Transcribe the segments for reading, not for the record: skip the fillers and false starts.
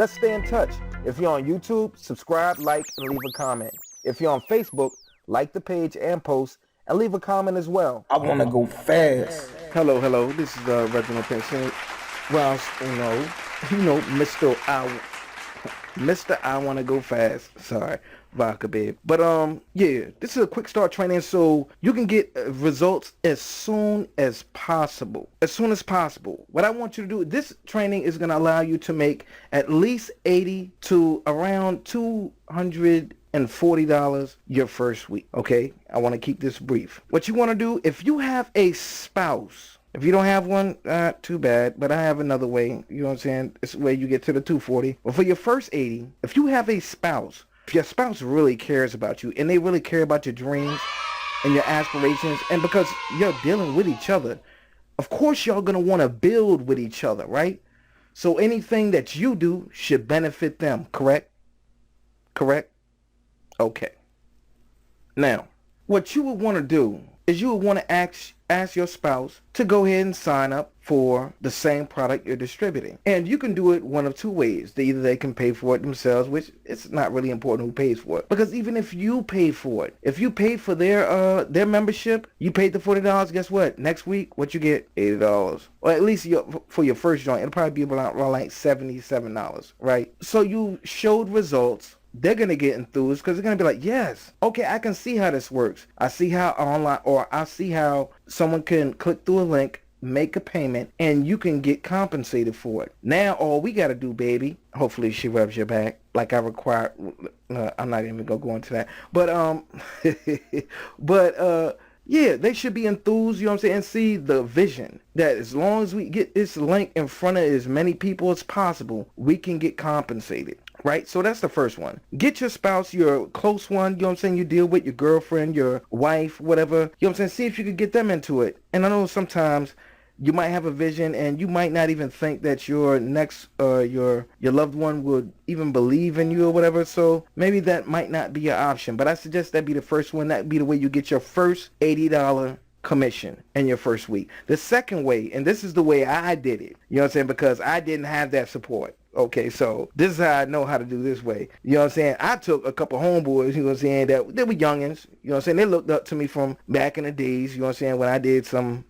Let's stay in touch. If you're on YouTube, subscribe, like, and leave a comment. If you're on Facebook, like the page and post, and leave a comment as well. I want to go fast. Hello. This is Reginald Pinson. Well, Mr. I want to go fast. Sorry, vodka babe. But yeah, this is a quick start training so you can get results as soon as possible. What I want you to do, this training is going to allow you to make at least $80 to around $240 your first week. Okay, I want to keep this brief. What you want to do, if you have a spouse, if you don't have one, too bad, but I have another way. You know what I'm saying? It's where you get to the 240. But for your first 80, if you have a spouse, if your spouse really cares about you and they really care about your dreams and your aspirations, and because you're dealing with each other, of course y'all gonna want to build with each other, right? So anything that you do should benefit them, correct? Okay. Now, what you would want to do is you would want to ask your spouse to go ahead and sign up for the same product you're distributing. And you can do it one of two ways. Either they can pay for it themselves, which it's not really important who pays for it. Because even if you pay for it, if you pay for their membership, you paid the $40, guess what? Next week, what you get? $80. Or at least for your first joint, it'll probably be around like $77, right? So you showed results. They're going to get enthused because they're going to be like, yes, okay, I can see how this works. I see how online, or I see how someone can click through a link, make a payment, and you can get compensated for it. Now, all we got to do, baby, hopefully she rubs your back like I require. I'm not even going to go into that. But, yeah, they should be enthused, you know what I'm saying, and see the vision that as long as we get this link in front of as many people as possible, we can get compensated. Right? So that's the first one. Get your spouse, your close one, you know what I'm saying, you deal with, your girlfriend, your wife, whatever. You know what I'm saying? See if you could get them into it. And I know sometimes you might have a vision and you might not even think that your next, your loved one would even believe in you or whatever. So maybe that might not be your option. But I suggest that be the first one. That be the way you get your first $80 commission in your first week. The second way, and this is the way I did it, you know what I'm saying, because I didn't have that support. Okay, so this is how I know how to do this way. You know what I'm saying? I took a couple homeboys, you know what I'm saying, that they were youngins, you know what I'm saying? They looked up to me from back in the days, you know what I'm saying, when I did some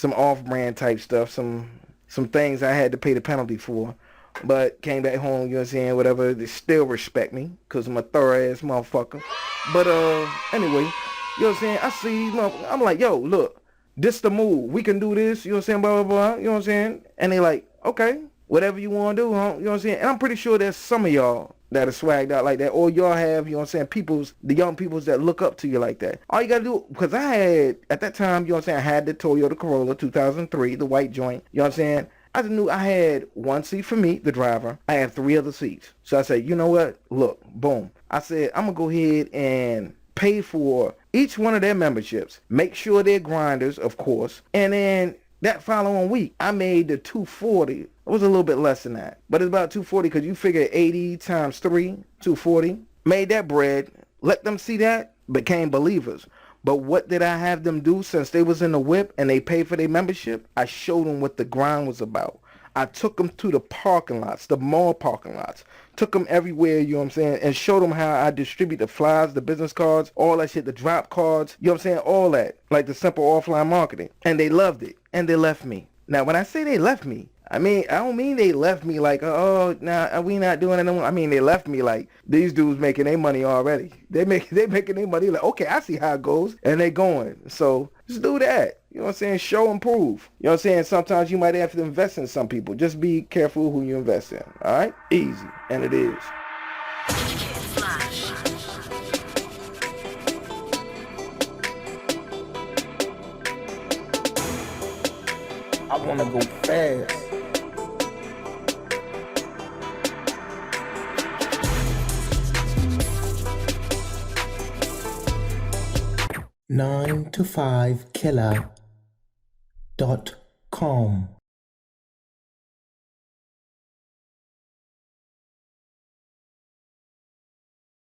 off-brand type stuff, some things I had to pay the penalty for. But came back home, you know what I'm saying, whatever, they still respect me because I'm a thorough-ass motherfucker. But anyway, you know what I'm saying, I see, I'm like, yo, look, this the move. We can do this, you know what I'm saying, blah, blah, blah, you know what I'm saying? And they like, okay. Whatever you want to do, huh? You know what I'm saying? And I'm pretty sure there's some of y'all that are swagged out like that. Or y'all have, you know what I'm saying, the young peoples that look up to you like that. All you got to do, because I had, at that time, you know what I'm saying, I had the Toyota Corolla 2003, the white joint. You know what I'm saying? I just knew I had one seat for me, the driver. I had 3 other seats. So I said, you know what? Look, boom. I said, I'm going to go ahead and pay for each one of their memberships. Make sure they're grinders, of course. And then that following week, I made the 240. It was a little bit less than that, but it's about 240 because you figure 80 times 3, 240. Made that bread. Let them see that. Became believers. But what did I have them do since they was in the whip and they paid for their membership? I showed them what the grind was about. I took them to the parking lots, the mall parking lots. Took them everywhere, you know what I'm saying, and showed them how I distribute the flyers, the business cards, all that shit, the drop cards, you know what I'm saying, all that, like the simple offline marketing. And they loved it, and they left me. Now, when I say they left me, I don't mean they left me like, oh, nah, we not doing it no more. I mean, they left me like, these dudes making their money already. They making their money like, okay, I see how it goes, and they going. So just do that. You know what I'm saying? Show and prove. You know what I'm saying? Sometimes you might have to invest in some people. Just be careful who you invest in. All right? Easy. And it is. I want to go fast. Nine to 5 killer.com